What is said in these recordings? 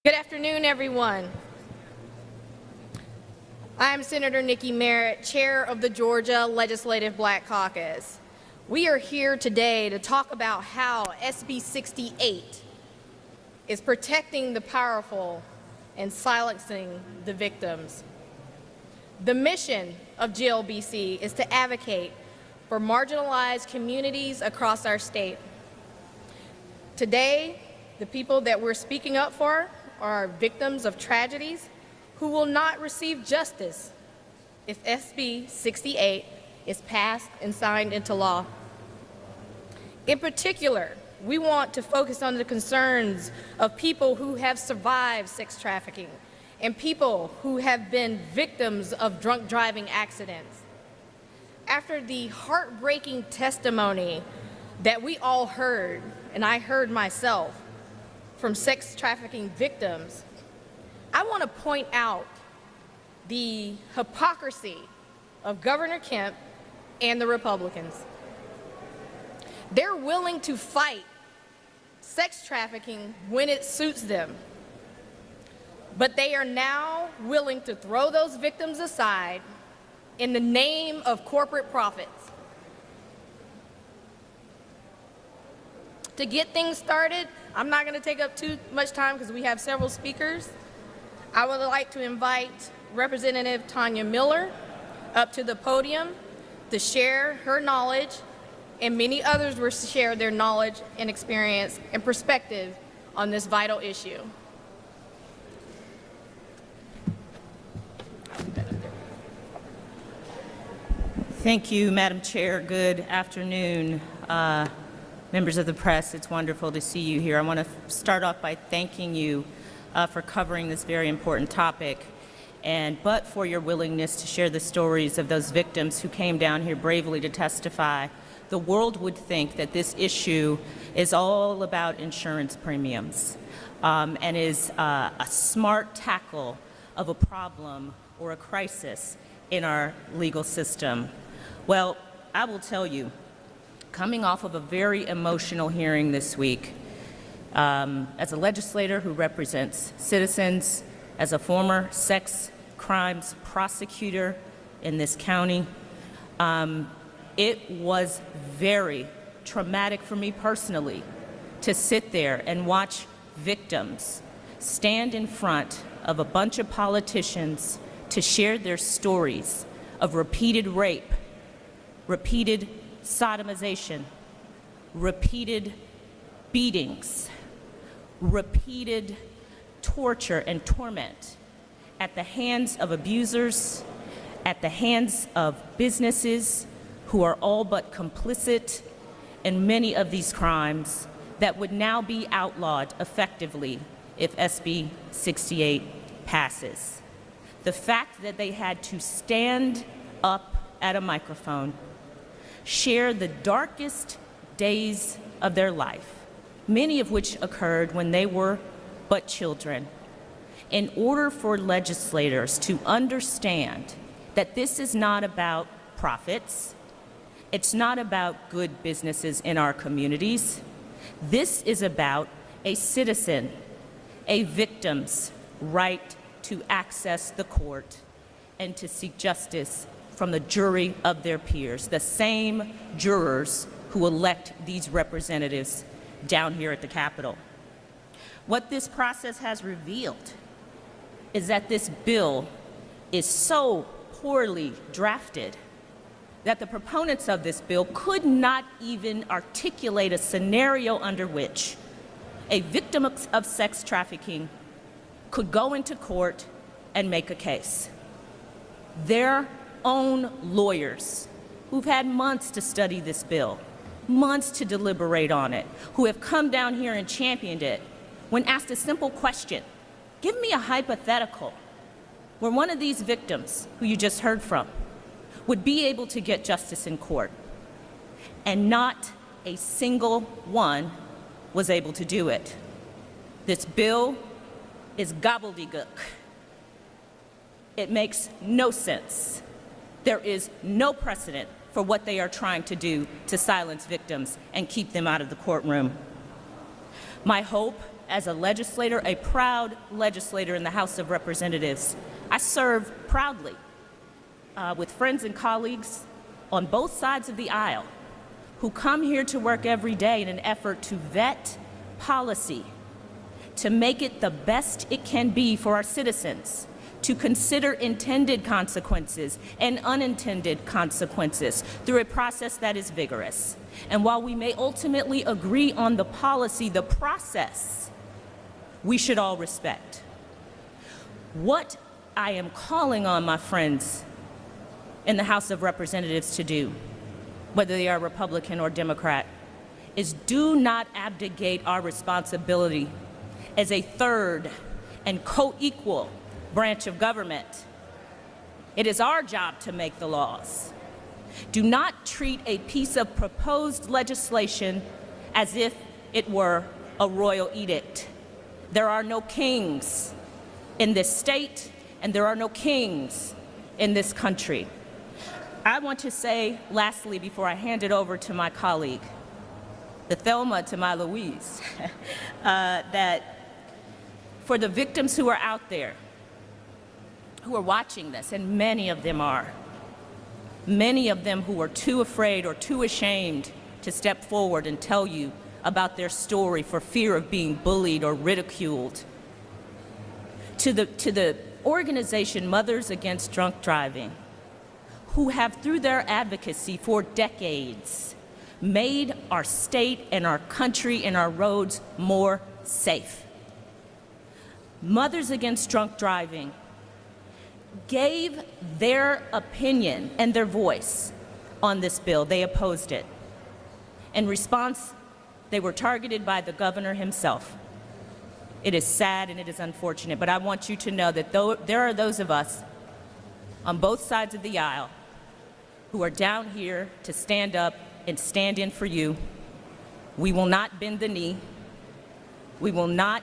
Good afternoon, everyone. I'm Senator Nikki Merritt, Chair of the Georgia Legislative Black Caucus. We are here today to talk about how SB 68 is protecting the powerful and silencing the victims. The mission of GLBC is to advocate for marginalized communities across our state. Today, the people that we're speaking up for are victims of tragedies who will not receive justice if SB 68 is passed and signed into law. In particular, we want to focus on the concerns of people who have survived sex trafficking and people who have been victims of drunk driving accidents. After the heartbreaking testimony that we all heard, and I heard myself, from sex trafficking victims, I want to point out the hypocrisy of Governor Kemp and the Republicans. They're willing to fight sex trafficking when it suits them, but they are now willing to throw those victims aside in the name of corporate profits. To get things started, I'm not going to take up too much time because we have several speakers. I would like to invite Representative Tanya Miller up to the podium to share her knowledge, and many others will share their knowledge and experience and perspective on this vital issue. Thank you, Madam Chair. Good afternoon. Members of the press, it's wonderful to see you here. I want to start off by thanking you for covering this very important topic, but for your willingness to share the stories of those victims who came down here bravely to testify. The world would think that this issue is all about insurance premiums and is a smart tackle of a problem or a crisis in our legal system. Well, I will tell you, coming off of a very emotional hearing this week, as a legislator who represents citizens, as a former sex crimes prosecutor in this county, it was very traumatic for me personally to sit there and watch victims stand in front of a bunch of politicians to share their stories of repeated rape, repeated sodomization, repeated beatings, repeated torture and torment at the hands of abusers, at the hands of businesses who are all but complicit in many of these crimes that would now be outlawed effectively if SB 68 passes. The fact that they had to stand up at a microphone, share the darkest days of their life, many of which occurred when they were but children, in order for legislators to understand that this is not about profits, It's not about good businesses in our communities. This is about a citizen, a victim's right to access the court and to seek justice from the jury of their peers, the same jurors who elect these representatives down here at the Capitol. What this process has revealed is that this bill is so poorly drafted that the proponents of this bill could not even articulate a scenario under which a victim of sex trafficking could go into court and make a case. Their own lawyers, who've had months to study this bill, months to deliberate on it, who have come down here and championed it, when asked a simple question, give me a hypothetical where one of these victims, who you just heard from, would be able to get justice in court. And not a single one was able to do it. This bill is gobbledygook. It makes no sense. There is no precedent for what they are trying to do to silence victims and keep them out of the courtroom. My hope as a legislator, a proud legislator in the House of Representatives, I serve proudly with friends and colleagues on both sides of the aisle who come here to work every day in an effort to vet policy, to make it the best it can be for our citizens, to consider intended consequences and unintended consequences through a process that is vigorous. And while we may ultimately agree on the policy, the process, we should all respect. What I am calling on my friends in the House of Representatives to do, whether they are Republican or Democrat, is do not abdicate our responsibility as a third and co-equal branch of government. It is our job to make the laws. Do not treat a piece of proposed legislation as if it were a royal edict. There are no kings in this state, and there are no kings in this country. I want to say, lastly, before I hand it over to my colleague, the Thelma to my Louise, that for the victims who are out there, who are watching this, and many of them are, many of them who are too afraid or too ashamed to step forward and tell you about their story for fear of being bullied or ridiculed. To the organization Mothers Against Drunk Driving, who have, through their advocacy for decades, made our state and our country and our roads more safe. Mothers Against Drunk Driving gave their opinion and their voice on this bill. They opposed it. In response, they were targeted by the governor himself. It is sad and it is unfortunate, but I want you to know that there are those of us on both sides of the aisle who are down here to stand up and stand in for you. We will not bend the knee. We will not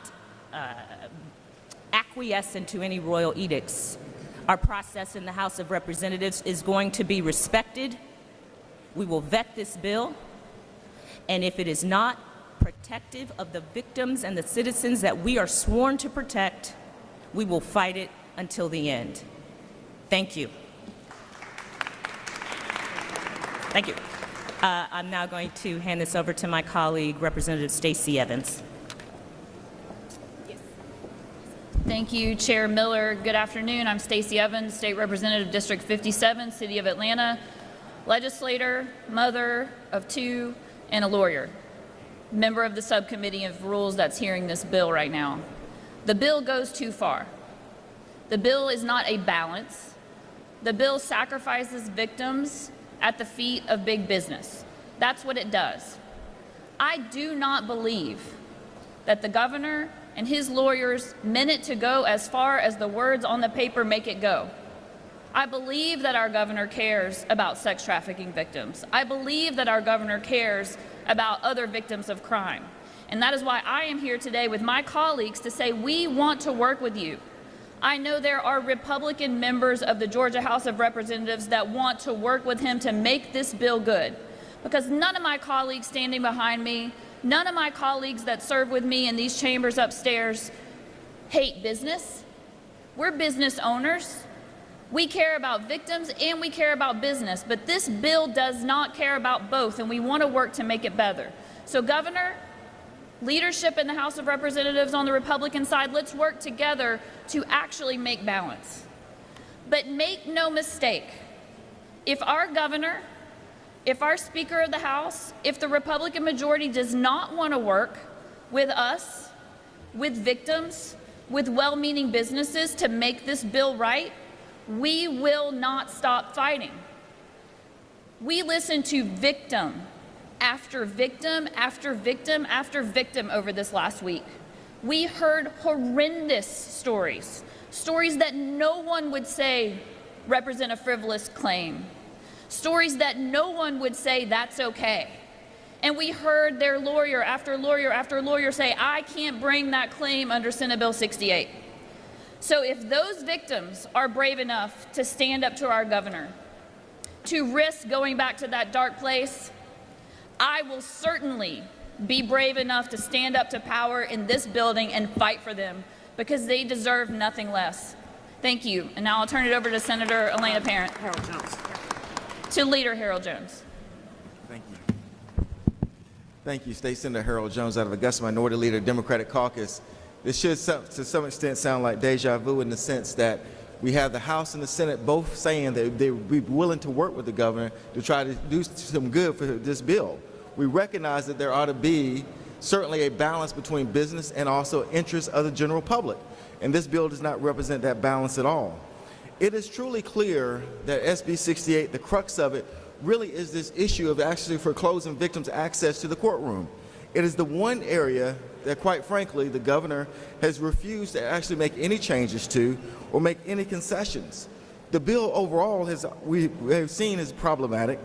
acquiesce into any royal edicts. Our process in the House of Representatives is going to be respected. We will vet this bill, and if it is not protective of the victims and the citizens that we are sworn to protect, we will fight it until the end. Thank you. Thank you. I'm now going to hand this over to my colleague, Representative Stacey Evans. Thank you, Chair Miller. Good afternoon. I'm Stacey Evans, State Representative, District 57, City of Atlanta, legislator, mother of two, and a lawyer, member of the subcommittee of rules that's hearing this bill right now. The bill goes too far. The bill is not a balance. The bill sacrifices victims at the feet of big business. That's what it does. I do not believe that the governor and his lawyers meant it to go as far as the words on the paper make it go. I believe that our governor cares about sex trafficking victims. I believe that our governor cares about other victims of crime. And that is why I am here today with my colleagues to say we want to work with you I know there are Republican members of the Georgia House of Representatives that want to work with him to make this bill good, because none of my colleagues standing behind me, none of my colleagues that serve with me in these chambers upstairs hate business. We're business owners. We care about victims and we care about business, but this bill does not care about both, and we want to work to make it better. So, Governor, leadership in the House of Representatives on the Republican side, let's work together to actually make balance. But make no mistake, if our governor, if our Speaker of the House, if the Republican majority does not want to work with us, with victims, with well-meaning businesses to make this bill right, we will not stop fighting. We listened to victim after victim after victim after victim over this last week. We heard horrendous stories, stories that no one would say represent a frivolous claim, stories that no one would say that's okay. And we heard their lawyer after lawyer after lawyer say, I can't bring that claim under Senate Bill 68. So if those victims are brave enough to stand up to our governor, to risk going back to that dark place, I will certainly be brave enough to stand up to power in this building and fight for them, because they deserve nothing less. Thank you. And now I'll turn it over to Senator Elena Parent. Harold Jones. To Leader Harold Jones. Thank you. Thank you, State Senator Harold Jones out of Augusta, Minority Leader, Democratic Caucus. This should, to some extent, sound like deja vu in the sense that we have the House and the Senate both saying that they would be willing to work with the governor to try to do some good for this bill. We recognize that there ought to be certainly a balance between business and also interests of the general public, and this bill does not represent that balance at all. It is truly clear that SB 68, the crux of it, really is this issue of actually foreclosing victims' access to the courtroom. It is the one area that, quite frankly, the governor has refused to actually make any changes to or make any concessions. The bill overall we have seen is problematic,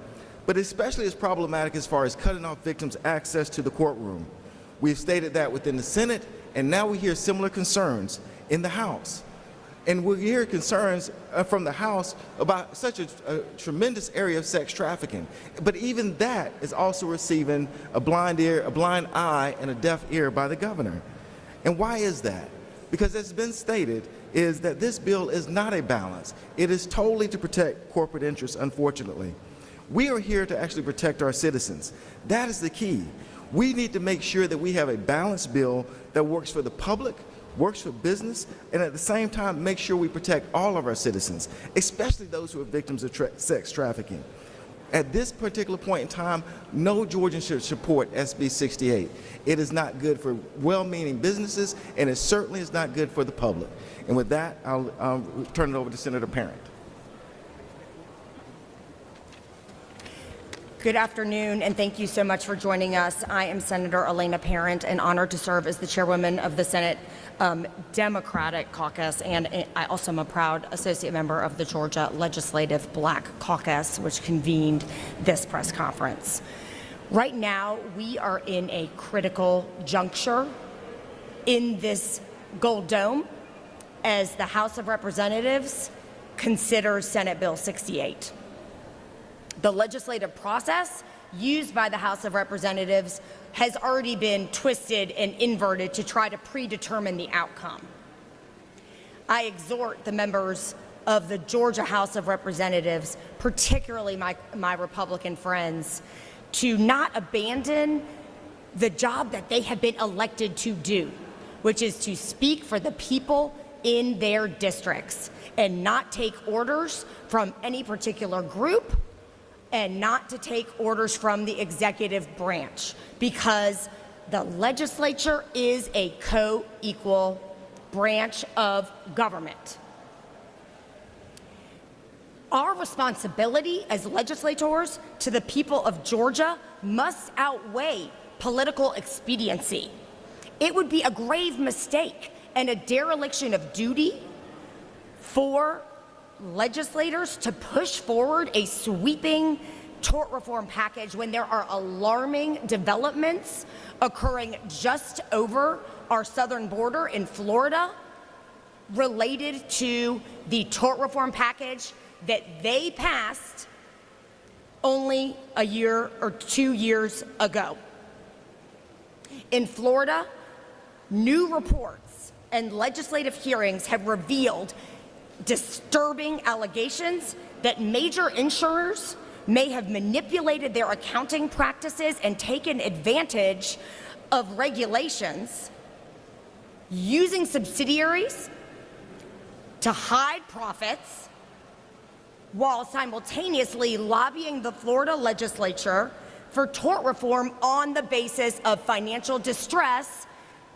but especially is problematic as far as cutting off victims' access to the courtroom. We've stated that within the Senate, and now we hear similar concerns in the House. And we hear concerns from the House about such a tremendous area of sex trafficking. But even that is also receiving a blind ear, a blind eye, and a deaf ear by the governor. And why is that? Because as has been stated, is that this bill is not a balance. It is totally to protect corporate interests, unfortunately. We are here to actually protect our citizens. That is the key. We need to make sure that we have a balanced bill that works for the public, works for business, and at the same time make sure we protect all of our citizens, especially those who are victims of sex trafficking. At this particular point in time, no Georgian should support SB 68. It is not good for well-meaning businesses, and it certainly is not good for the public. And with that, I'll turn it over to Senator Parent. Good afternoon, and thank you so much for joining us. I am Senator Elena Parent, and honored to serve as the chairwoman of the Senate Democratic Caucus, and I also am a proud associate member of the Georgia Legislative Black Caucus, which convened this press conference. Right now, we are in a critical juncture in this Gold Dome as the House of Representatives considers Senate Bill 68. The legislative process used by the House of Representatives has already been twisted and inverted to try to predetermine the outcome. I exhort the members of the Georgia House of Representatives, particularly my Republican friends, to not abandon the job that they have been elected to do, which is to speak for the people in their districts and not take orders from any particular group and not to take orders from the executive branch, because the legislature is a co-equal branch of government. Our responsibility as legislators to the people of Georgia must outweigh political expediency. It would be a grave mistake and a dereliction of duty for legislators to push forward a sweeping tort reform package when there are alarming developments occurring just over our southern border in Florida related to the tort reform package that they passed only a year or 2 years ago. In Florida, new reports and legislative hearings have revealed disturbing allegations that major insurers may have manipulated their accounting practices and taken advantage of regulations using subsidiaries to hide profits while simultaneously lobbying the Florida legislature for tort reform on the basis of financial distress,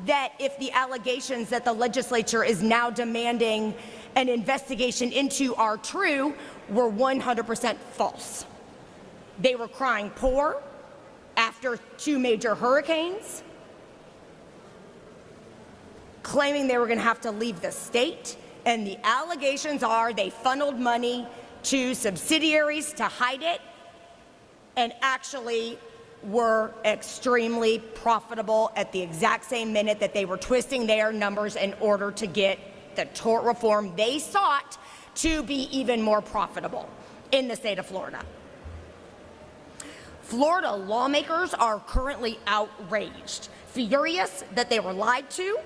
that if the allegations that the legislature is now demanding an investigation into are true, were 100% false. They were crying poor after 2 major hurricanes, claiming they were going to have to leave the state, and the allegations are they funneled money to subsidiaries to hide it, and actually were extremely profitable at the exact same minute that they were twisting their numbers in order to get the tort reform they sought to be even more profitable in the state of Florida. Florida lawmakers are currently outraged, furious that they were lied to,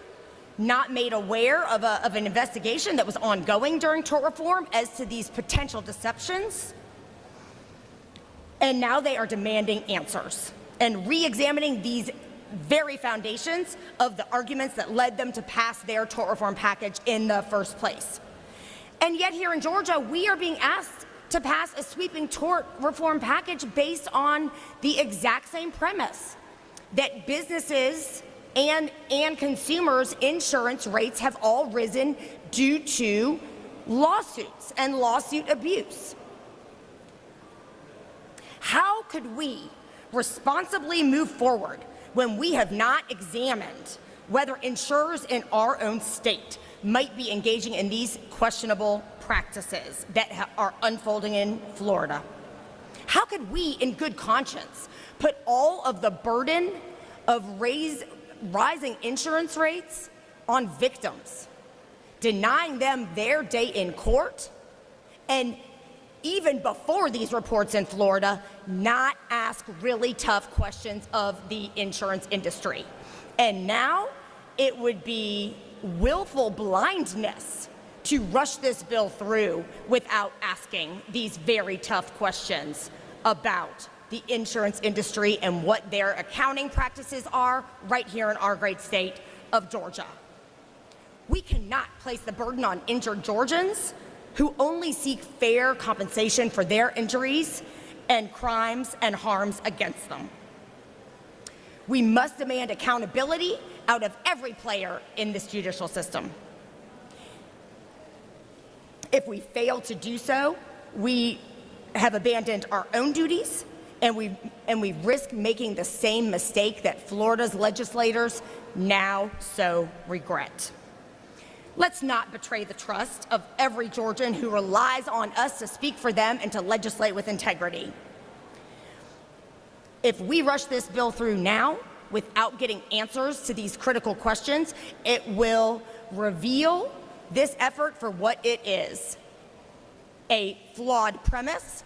not made aware of an investigation that was ongoing during tort reform as to these potential deceptions. And now they are demanding answers and re-examining these very foundations of the arguments that led them to pass their tort reform package in the first place. And yet here in Georgia, we are being asked to pass a sweeping tort reform package based on the exact same premise, that businesses and consumers' insurance rates have all risen due to lawsuits and lawsuit abuse. How could we responsibly move forward when we have not examined whether insurers in our own state might be engaging in these questionable practices that are unfolding in Florida? How could we, in good conscience, put all of the burden of rising insurance rates on victims, denying them their day in court, and even before these reports in Florida, not ask really tough questions of the insurance industry? And now it would be willful blindness to rush this bill through without asking these very tough questions about the insurance industry and what their accounting practices are right here in our great state of Georgia. We cannot place the burden on injured Georgians who only seek fair compensation for their injuries and crimes and harms against them. We must demand accountability out of every player in this judicial system. If we fail to do so, we have abandoned our own duties, and we risk making the same mistake that Florida's legislators now so regret. Let's not betray the trust of every Georgian who relies on us to speak for them and to legislate with integrity. If we rush this bill through now without getting answers to these critical questions, it will reveal this effort for what it is: a flawed premise,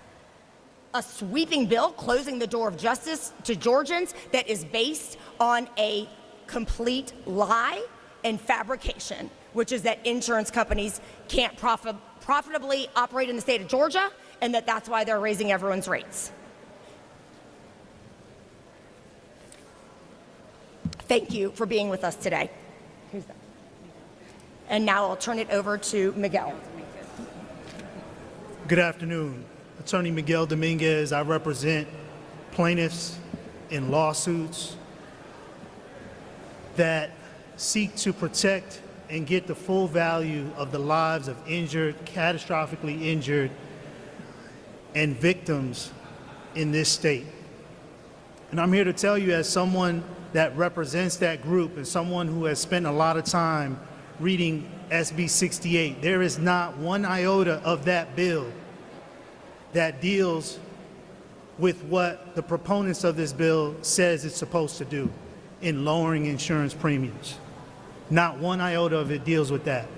a sweeping bill closing the door of justice to Georgians that is based on a complete lie and fabrication, which is that insurance companies can't profitably operate in the state of Georgia, and that's why they're raising everyone's rates. Thank you for being with us today. Who's that? And now I'll turn it over to Miguel. Good afternoon. Attorney Miguel Dominguez. I represent plaintiffs in lawsuits that seek to protect and get the full value of the lives of injured, catastrophically injured, and victims in this state. And I'm here to tell you, as someone that represents that group and someone who has spent a lot of time reading SB 68, there is not one iota of that bill that deals with what the proponents of this bill says it's supposed to do in lowering insurance premiums. Not one iota of it deals with that.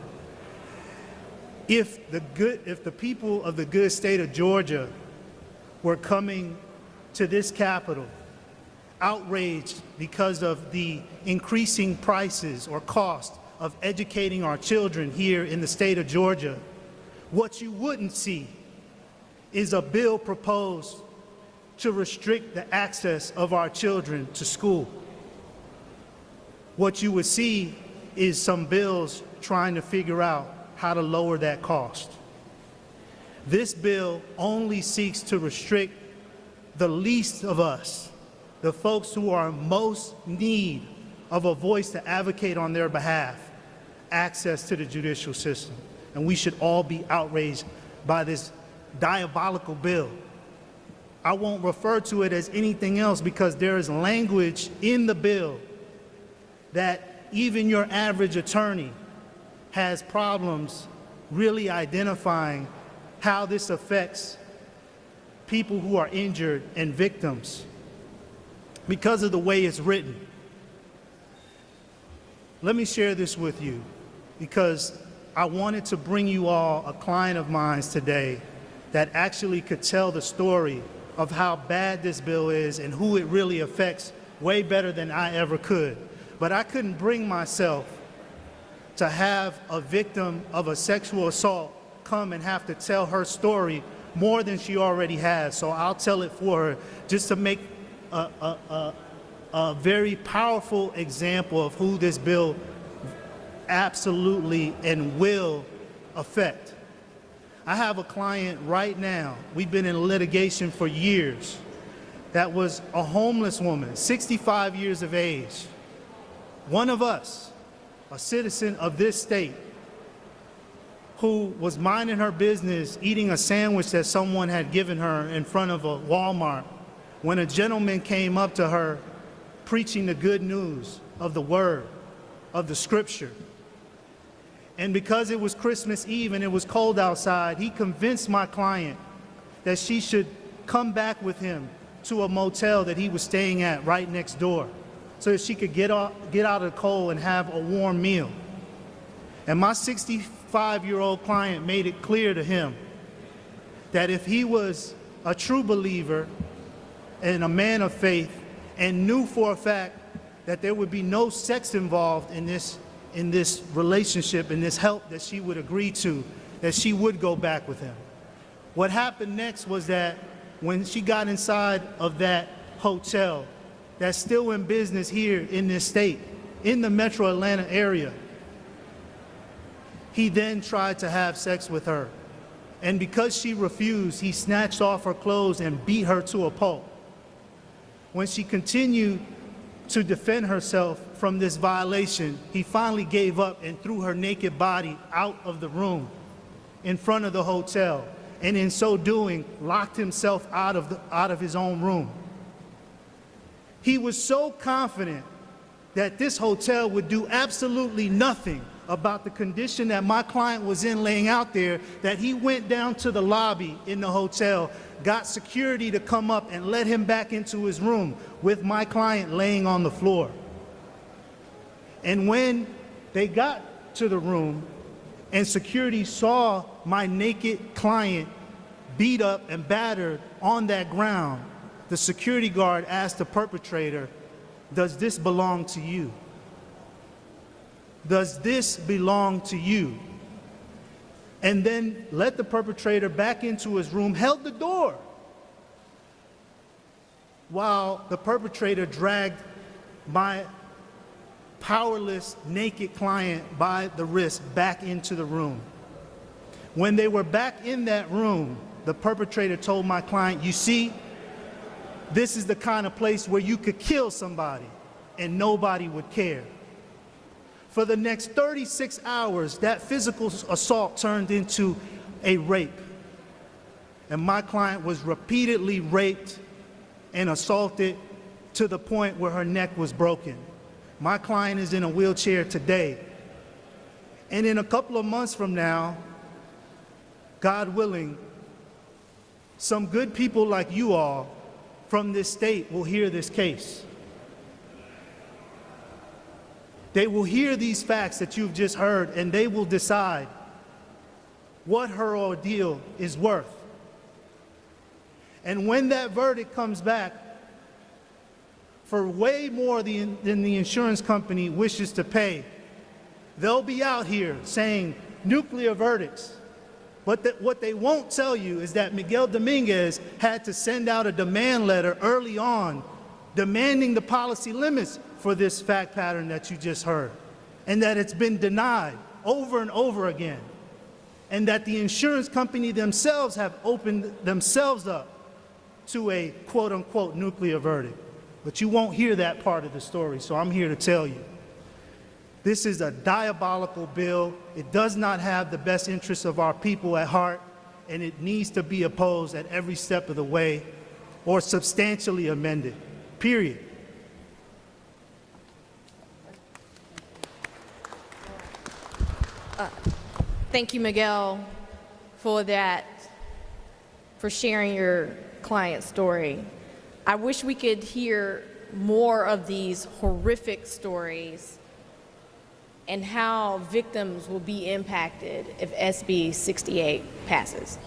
If the people of the good state of Georgia were coming to this Capitol outraged because of the increasing prices or cost of educating our children here in the state of Georgia, what you wouldn't see is a bill proposed to restrict the access of our children to school. What you would see is some bills trying to figure out how to lower that cost. This bill only seeks to restrict the least of us, the folks who are in most need of a voice to advocate on their behalf, access to the judicial system. And we should all be outraged by this diabolical bill. I won't refer to it as anything else because there is language in the bill that even your average attorney has problems really identifying how this affects people who are injured and victims because of the way it's written. Let me share this with you because I wanted to bring you all a client of mine today that actually could tell the story of how bad this bill is and who it really affects way better than I ever could. But I couldn't bring myself to have a victim of a sexual assault come and have to tell her story more than she already has. So I'll tell it for her just to make a very powerful example of who this bill absolutely and will affect. I have a client right now, we've been in litigation for years, that was a homeless woman, 65 years of age. One of us, a citizen of this state, who was minding her business, eating a sandwich that someone had given her in front of a Walmart, when a gentleman came up to her preaching the good news of the word, of the scripture. And because it was Christmas Eve and it was cold outside, he convinced my client that she should come back with him to a motel that he was staying at right next door so that she could get out of the cold and have a warm meal. And my 65-year-old client made it clear to him that if he was a true believer and a man of faith and knew for a fact that there would be no sex involved in this relationship, in this help that she would agree to, that she would go back with him. What happened next was that when she got inside of that hotel that's still in business here in this state, in the metro Atlanta area, he then tried to have sex with her. And because she refused, he snatched off her clothes and beat her to a pulp. When she continued to defend herself from this violation, he finally gave up and threw her naked body out of the room in front of the hotel, and in so doing, locked himself out of his own room. He was so confident that this hotel would do absolutely nothing about the condition that my client was in laying out there, that he went down to the lobby in the hotel, got security to come up and let him back into his room with my client laying on the floor. And when they got to the room and security saw my naked client beat up and battered on that ground, the security guard asked the perpetrator, "Does this belong to you? Does this belong to you?" And then let the perpetrator back into his room, held the door, while the perpetrator dragged my powerless, naked client by the wrist back into the room. When they were back in that room, the perpetrator told my client, "You see, this is the kind of place where you could kill somebody and nobody would care." For the next 36 hours, that physical assault turned into a rape. And my client was repeatedly raped and assaulted to the point where her neck was broken. My client is in a wheelchair today. And in a couple of months from now, God willing, some good people like you all from this state will hear this case. They will hear these facts that you've just heard, and they will decide what her ordeal is worth. And when that verdict comes back for way more than the insurance company wishes to pay, they'll be out here saying nuclear verdicts. But what they won't tell you is that Miguel Dominguez had to send out a demand letter early on demanding the policy limits for this fact pattern that you just heard, and that it's been denied over and over again, and that the insurance company themselves have opened themselves up to a quote-unquote nuclear verdict. But you won't hear that part of the story, so I'm here to tell you. This is a diabolical bill. It does not have the best interests of our people at heart, and it needs to be opposed at every step of the way or substantially amended, period. Thank you, Miguel, for that, for sharing your client's story. I wish we could hear more of these horrific stories and how victims will be impacted if SB 68 passes.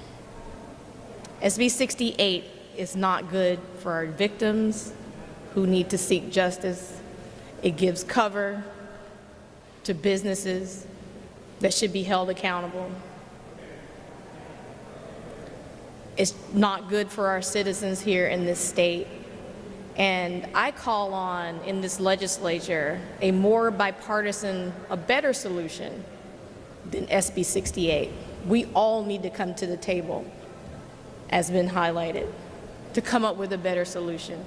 SB 68 is not good for our victims who need to seek justice. It gives cover to businesses that should be held accountable. It's not good for our citizens here in this state. And I call on, in this legislature, a more bipartisan, a better solution than SB 68. We all need to come to the table, as been highlighted, to come up with a better solution.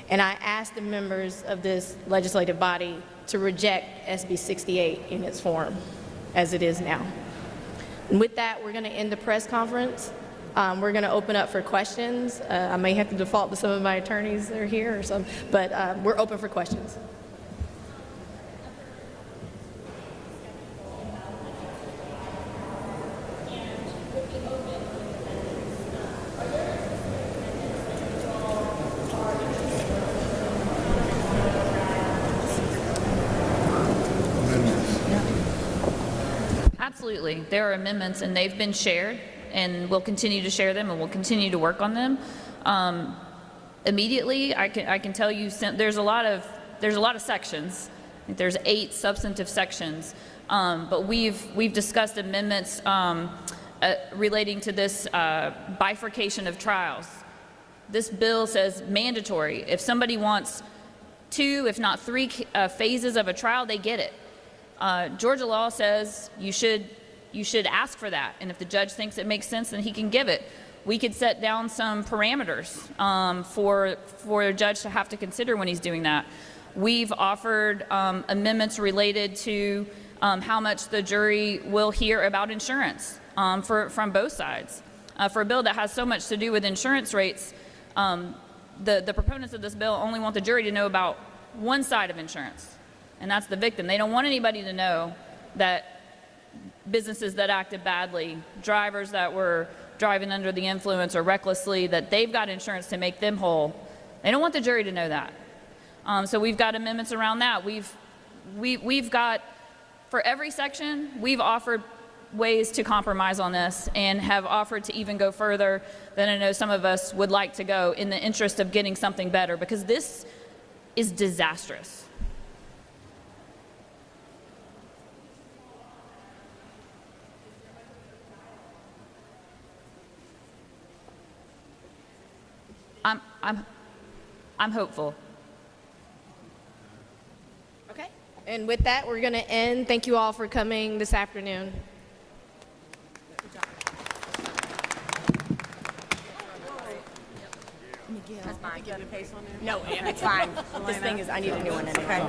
And I ask the members of this legislative body to reject SB 68 in its form, as it is now. And with that, we're going to end the press conference. We're going to open up for questions. I may have to default to some of my attorneys that are here or some, but we're open for questions. Absolutely. There are amendments, and they've been shared, and we'll continue to share them, and we'll continue to work on them. Immediately, I can tell you there's a lot of sections. I think there's 8 substantive sections, but we've discussed amendments relating to this bifurcation of trials. This bill says mandatory. If somebody wants 2, if not 3 phases of a trial, they get it. Georgia law says you should ask for that, and if the judge thinks it makes sense, then he can give it. We could set down some parameters for a judge to have to consider when he's doing that. We've offered amendments related to how much the jury will hear about insurance from both sides. For a bill that has so much to do with insurance rates, the proponents of this bill only want the jury to know about one side of insurance, and that's the victim. They don't want anybody to know that businesses that acted badly, drivers that were driving under the influence or recklessly, that they've got insurance to make them whole. They don't want the jury to know that. So we've got amendments around that. We've got, for every section, we've offered ways to compromise on this and have offered to even go further than I know some of us would like to go in the interest of getting something better, because this is disastrous. I'm hopeful. Okay. And with that, we're going to end. Thank you all for coming this afternoon. That's fine. No, it's fine. This thing is, I need a new one anyway.